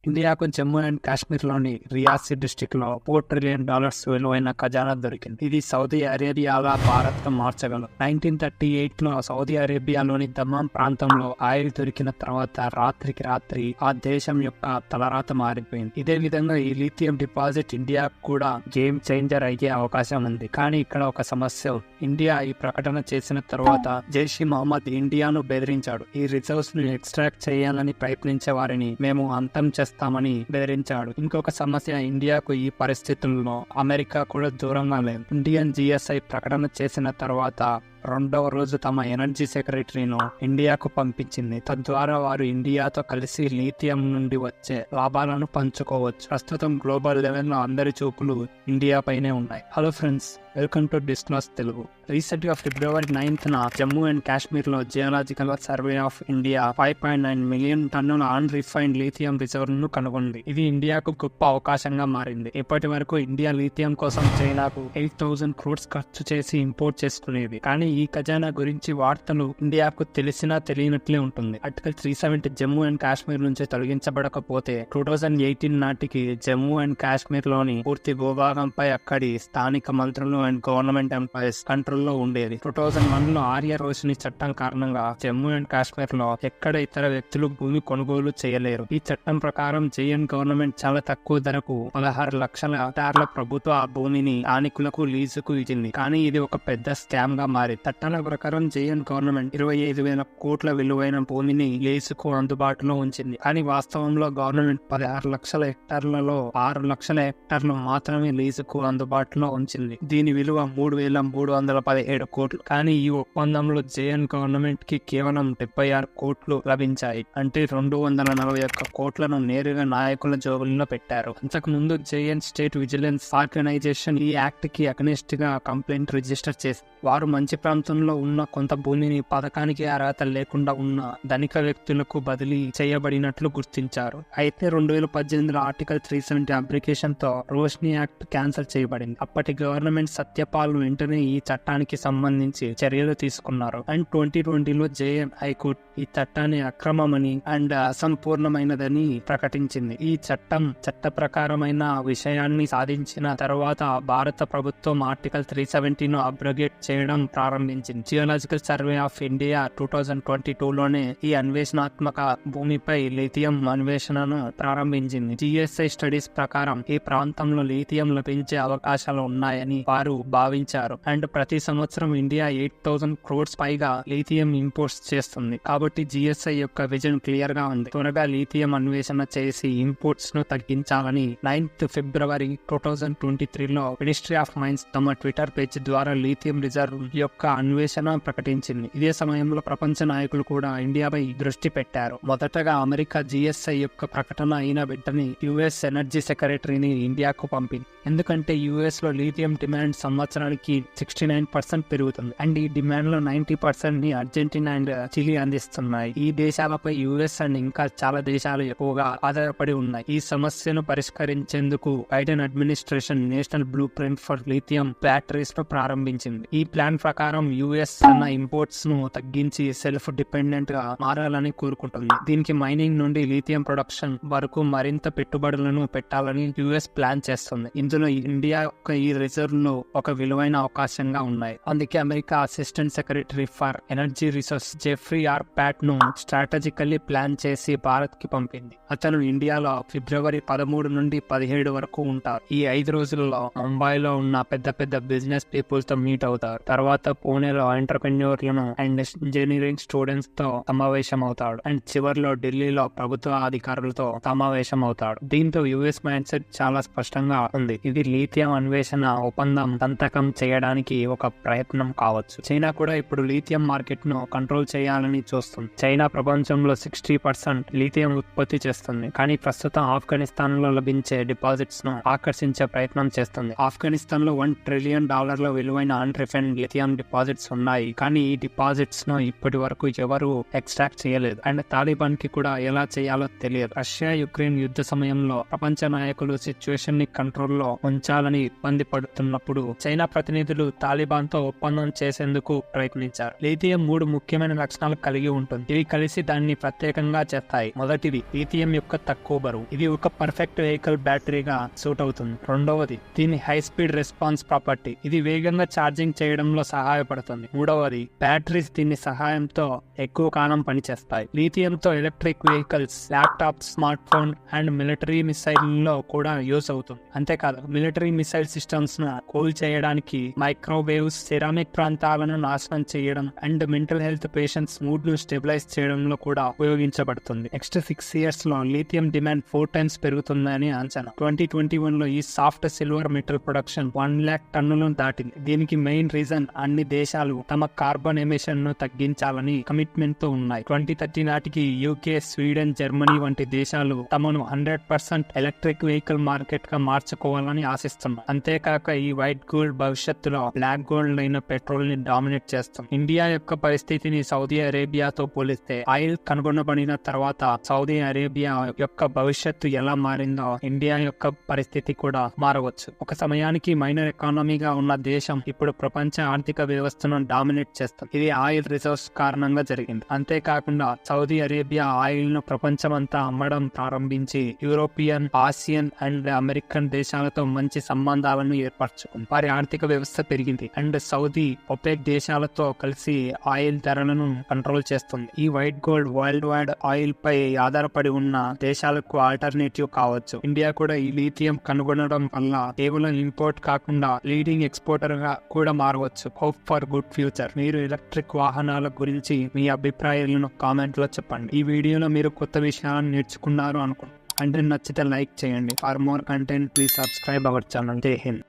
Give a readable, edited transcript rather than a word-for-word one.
ఇండియాకు జమ్మూ అండ్ కాశ్మీర్ లోని రియాసీ డిస్ట్రిక్ట్ లో $4 ట్రిలియన్ విలువైన ఖజానా దొరికింది. ఇది సౌదీ అరేబియాగా భారత్ ను మార్చగలదు. 1938 లో సౌదీ అరేబియాలోని దమాం ప్రాంతంలో ఆయిల్ దొరికిన తర్వాత రాత్రికి రాత్రి ఆ దేశం యొక్క తలరాత మారిపోయింది. ఇదే విధంగా ఈ లిథియం డిపాజిట్ ఇండియా కూడా గేమ్ చేంజర్ అయ్యే అవకాశం ఉంది. కానీ ఇక్కడ ఒక సమస్య. ఇండియా ఈ ప్రకటన చేసిన తర్వాత జైష్ మహమ్మద్ ఇండియాను బెదిరించాడు. ఈ రిజర్వ్స్ ను ఎక్స్ట్రాక్ట్ చేయాలని ప్రయత్నించే వారిని మేము అంతం చేస్తామని బెదిరించాడు. ఇంకొక సమస్య, ఇండియాకు ఈ పరిస్థితుల్లో అమెరికా కూడా దూరంగా లేదు. ఇండియన్ జిఎస్ఐ ప్రకటన చేసిన తర్వాత రెండవ రోజు తమ ఎనర్జీ సెక్రటరీను ఇండియాకు పంపించింది. తద్వారా వారు ఇండియాతో కలిసి లిథియం నుండి వచ్చే లాభాలను పంచుకోవచ్చు. ప్రస్తుతం గ్లోబల్ లెవెల్ లో అందరి చూపులు ఇండియా పైనే ఉన్నాయి. హలో ఫ్రెండ్స్, వెల్కమ్ టు డిస్క్లాస్ తెలుగు. రీసెంట్ గా February 9th Jammu and Kashmir లో geological survey of India 5.9 million టన్నుల అన్రిఫైన్డ్ లిథియం రిజర్వ్ ను కనుగొంది. ఇది ఇండియాకు గొప్ప అవకాశంగా మారింది. ఇప్పటి వరకు ఇండియా లిథియం కోసం చైనాకు 8,000 crores ఖర్చు చేసి ఇంపోర్ట్ చేసుకునేది. కానీ ఈ ఖజానా గురించి వార్తలు ఇండియాకు తెలిసినా తెలియనట్లే ఉంటుంది. ఆర్టికల్ 370 జమ్మూ అండ్ కాశ్మీర్ నుంచి తొలగించబడకపోతే 2018 నాటికి జమ్మూ అండ్ కాశ్మీర్ లోని పూర్తి భూభాగంపై అక్కడి స్థానిక మంత్రులు అండ్ గవర్నమెంట్ ఎంప్లాయీస్ కంట్రోల్ లో ఉండేది. 2001 లో ఆర్య రోషిని చట్టం కారణంగా జమ్మూ అండ్ కాశ్మీర్ లో ఎక్కడ ఇతర వ్యక్తులు భూమి కొనుగోలు చేయలేరు. ఈ చట్టం ప్రకారం జేఎన్ గవర్నమెంట్ చాలా తక్కువ ధరకు 16 లక్షల హెక్టార్ల ప్రభుత్వ ఆ భూమిని స్థానికులకు లీజుకు ఇచ్చింది. కానీ ఇది ఒక పెద్ద స్కామ్ గా మారింది. చట్టాల ప్రకారం జేఎన్ గవర్నమెంట్ 25,000 కోట్ల విలువైన భూమిని లీజుకు అందుబాటులో ఉంచింది. కానీ వాస్తవంలో గవర్నమెంట్ 16 లక్షల హెక్టార్లలో 6 లక్షల హెక్టార్లు మాత్రమే లీజుకు అందుబాటులో ఉంచింది. దీని విలువ 3,317 కోట్లు. కానీ ఈ ఒప్పందంలో జేఎన్ గవర్నమెంట్ కి కేవలం 76 కోట్లు లభించాయి. అంటే 241 కోట్లను నేరుగా నాయకుల జోబుల్లో పెట్టారు. అంతకు ముందు జేఎన్ స్టేట్ విజిలెన్స్ ఆర్గనైజేషన్ ఈ యాక్ట్ కి అగెనిస్ట్ గా కంప్లైంట్ రిజిస్టర్ చేసి వారు మంచి ప్రాంతంలో ఉన్న కొంత భూమిని పథకానికి అర్హత లేకుండా ఉన్న ధనిక వ్యక్తులకు బదిలీ చేయబడినట్లు గుర్తించారు. అయితే 2018 ఆర్టికల్ 370 అప్లికేషన్ తో రోష్ని యాక్ట్ క్యాన్సిల్ చేయబడింది. అప్పటి గవర్నమెంట్ సత్యపాల్ వెంటనే ఈ చట్టానికి సంబంధించి చర్యలు తీసుకున్నారు. అండ్ 2020లో జేఎన్ హైకోర్టు ఈ చట్టాన్ని అక్రమమని అండ్ అసంపూర్ణమైనదని ప్రకటించింది. ఈ చట్ట ప్రకారమైన విషయాన్ని సాధించిన తర్వాత భారత ప్రభుత్వం ఆర్టికల్ 370ను అబ్రోగేట్ చేయడం ప్రారంభించింది. జియోలాజికల్ సర్వే ఆఫ్ ఇండియా 2022లోనే ఈ అన్వేషణాత్మక భూమిపై లిథియం అన్వేషణను ప్రారంభించింది. జిఎస్ఐ స్టడీస్ ప్రకారం ఈ ప్రాంతంలో లిథియం లభించే అవకాశాలు ఉన్నాయని వారు భావించారు. అండ్ ప్రతి సంవత్సరం ఇండియా 8,000 crores పైగా లిథియం ఇంపోర్ట్స్ చేస్తుంది. కాబట్టి జిఎస్ఐ యొక్క విజన్ క్లియర్ గా ఉంది. త్వరగా లిథియం అన్వేషణ చేసి ఇంపోర్ట్స్ ను తగ్గించాలని 9th February 2023లో మినిస్ట్రీ ఆఫ్ మైన్స్ తమ ట్విట్టర్ పేజ్ ద్వారా లిథియం రిజర్వ్ యొక్క అన్వేషణ ప్రకటించింది. ఇదే సమయంలో ప్రపంచ నాయకులు కూడా ఇండియాపై దృష్టి పెట్టారు. మొదటగా అమెరికా జిఎస్ఐ యొక్క ప్రకటన అయిన వెంటనే యుఎస్ ఎనర్జీ సెక్రటరీని ఇండియాకు పంపింది. ఎందుకంటే యుఎస్ లో లిథియం డిమాండ్ సంవత్సరానికి 69% పెరుగుతుంది. అండ్ ఈ డిమాండ్ లో 90% ని అర్జెంటీనా అండ్ చిలీ అందిస్తున్నాయి. ఈ దేశాలపై యుఎస్ అండ్ ఇంకా చాలా దేశాలు ఎక్కువగా ఆధారపడి ఉన్నాయి. ఈ సమస్యను పరిష్కరించేందుకు Biden administration national blue print for lithium batteries ను ప్రారంభించింది. ఈ ప్లాన్ ప్రకారం యుఎస్ తన ఇంపోర్ట్స్ ను తగ్గించి సెల్ఫ్ డిపెండెంట్ గా మారాలని కోరుకుంటుంది. దీనికి మైనింగ్ నుండి లిథియం ప్రొడక్షన్ వరకు మరింత పెట్టుబడులను పెట్టాలని యుఎస్ ప్లాన్ చేస్తుంది. ఇందులో ఇండియా యొక్క ఈ రిజర్వ్ ను ఒక విలువైన అవకాశంగా ఉన్నాయి. అందుకే America assistant secretary for energy resource Jeffrey R Pyatt ను స్ట్రాటజికల్లీ ప్లాన్ చేసి భారత్ కి పంపింది. అతను ఇండియాలో February 13 నుండి 17 వరకు ఉంటారు. ఈ 5 రోజులలో ముంబైలో ఉన్న పెద్ద పెద్ద బిజినెస్ పీపుల్ తో మీట్ అవుతారు. తర్వాత పూణేలో ఎంటర్ప్రెన్యూర్లను అండ్ ఇంజనీరింగ్ స్టూడెంట్స్ తో సమావేశం అవుతాడు. అండ్ చివరిలో ఢిల్లీలో ప్రభుత్వ అధికారులతో సమావేశం అవుతాడు. దీంతో యుఎస్ మైండ్ సెట్ చాలా స్పష్టంగా ఉంది. ఇది లిథియం అన్వేషణ ఒప్పందం సంతకం చేయడానికి ఒక ప్రయత్నం కావచ్చు. చైనా కూడా ఇప్పుడు లిథియం మార్కెట్ ను కంట్రోల్ చేయాలని చూస్తుంది. చైనా ప్రపంచంలో 60% లిథియం ఉత్పత్తి చేస్తుంది. కానీ ప్రస్తుతం ఆఫ్ఘనిస్తాన్ లో లభించే డిపాజిట్స్ ను ఆకర్షించే ప్రయత్నం చేస్తుంది. ఆఫ్ఘనిస్తాన్ లో $1 ట్రిలియన్ విలువైన అన్రిఫైన్డ్ లిథియం డిపాజిట్స్ ఉన్నాయి. కానీ ఈ డిపాజిట్స్ ను ఇప్పటి వరకు ఎవరు ఎక్స్ట్రాక్ట్ చేయలేదు. అండ్ తాలిబాన్ కి కూడా ఎలా చేయాలో తెలియదు. రష్యా యుక్రెయిన్ యుద్ధ సమయంలో ప్రపంచ నాయకులు సిచ్యువేషన్ ని కంట్రోల్లో ఉంచాలని ఇబ్బంది పడుతున్నప్పుడు చైనా ప్రతినిధులు తాలిబాన్ తో ఒప్పందం చేసేందుకు ప్రయత్నించారు. లిథియం 3 ముఖ్యమైన లక్షణాలు కలిగి ఉంటుంది. ఇవి కలిసి దాన్ని ప్రత్యేకంగా చేస్తాయి. మొదటిది, లిథియం యొక్క తక్కువ బరువు. ఇది ఒక పర్ఫెక్ట్ వెహికల్ బ్యాటరీగా సూట్ అవుతుంది. రెండవది, దీని హై స్పీడ్ రెస్పాన్స్ ప్రాపర్టీ. ఇది వేగంగా ఛార్జింగ్ చేయడంలో సహాయపడుతుంది. మూడవది, బ్యాటరీస్ దీని సహాయంతో ఎక్కువ కాలం పనిచేస్తాయి. లిథియంతో electric vehicles, laptop, smart phone and military missile లో కూడా యూస్ అవుతుంది. అంతేకాదు, మిలిటరీ మిసైల్ సిస్టమ్స్ ను కూల్ చేయడానికి, మైక్రోవేవ్స్, సిరామిక్ ప్రాంతాలను నాశనం చేయడం and mental health patients mood ను స్టెబిలైజ్ చేయడంలో కూడా ఉపయోగించబడుతుంది. నెక్స్ట్ 6 years లో లిథియం డిమాండ్ 4 times పెరుగుతుందని అంచనా. 2021 లో ఈ soft silver metal production 1 lakh టన్నులను దాటింది. దీనికి మెయిన్ రీజన్, అన్ని దేశాలు తమ కార్బన్ ఎమిషన్ ను తగ్గించాలని కమిట్మెంట్ తో ఉన్నాయి. 2030 నాటికి యూకే, స్వీడన్, జర్మనీ వంటి దేశాలు తమను 100% ఎలక్ట్రిక్ వెహికల్ మార్కెట్ గా మార్చుకోవాలని ఆశిస్తున్నాయి. అంతేకాక ఈ వైట్ గోల్డ్ భవిష్యత్తులో బ్లాక్ గోల్డ్ అయిన పెట్రోల్ ని డామినేట్ చేస్తుంది. ఇండియా యొక్క పరిస్థితిని సౌదీ అరేబియాతో పోలిస్తే, ఆయిల్ కనుగొనబడిన తర్వాత సౌదీ అరేబియా యొక్క భవిష్యత్తు ఎలా మారిందో ఇండియా యొక్క పరిస్థితి కూడా మారవచ్చు. ఒక సమయానికి మైనర్ ఎకానమీగా ఉన్న దేశం ఇప్పుడు ప్రపంచ ఆర్థిక వ్యవస్థను డామినేట్ చేస్తుంది. ఇది ఆయిల్ రిజర్వ్స్ కారణంగా జరిగింది. అంతేకాకుండా సౌదీ అరేబియా ఆయిల్ ను ప్రపంచమంతా అమ్మడం ప్రారంభించి యూరోపియన్, ఆసియన్ అండ్ అమెరికన్ దేశాలతో మంచి సంబంధాలను ఏర్పరచుకుంది. వారి ఆర్థిక వ్యవస్థ పెరిగింది అండ్ సౌదీ ఒపెక్ దేశాలతో కలిసి ఆయిల్ ధరలను కంట్రోల్ చేస్తుంది. ఈ white gold world wide oil పై ఆధారపడి ఉన్న దేశాలకు ఆల్టర్నేటివ్ కావచ్చు. ఇండియా కూడా ఈ లిథియం కనుగొనడం వల్ల కేవలం ఇంపోర్ట్ కాకుండా లీడింగ్ ఎక్స్పోర్టర్ గా కూడా మారవచ్చు. Hope for good future. మీరు ఎలక్ట్రిక్ వాహనాల గురించి మీ అభిప్రాయాలను కామెంట్ లో చెప్పండి. ఈ వీడియోలో మీరు కొత్త విషయాలను నేర్చుకున్నారు అనుకుంటున్నాను. కంటెంట్ నచ్చితే లైక్ చేయండి. For more content please subscribe our channel. జై హింద్.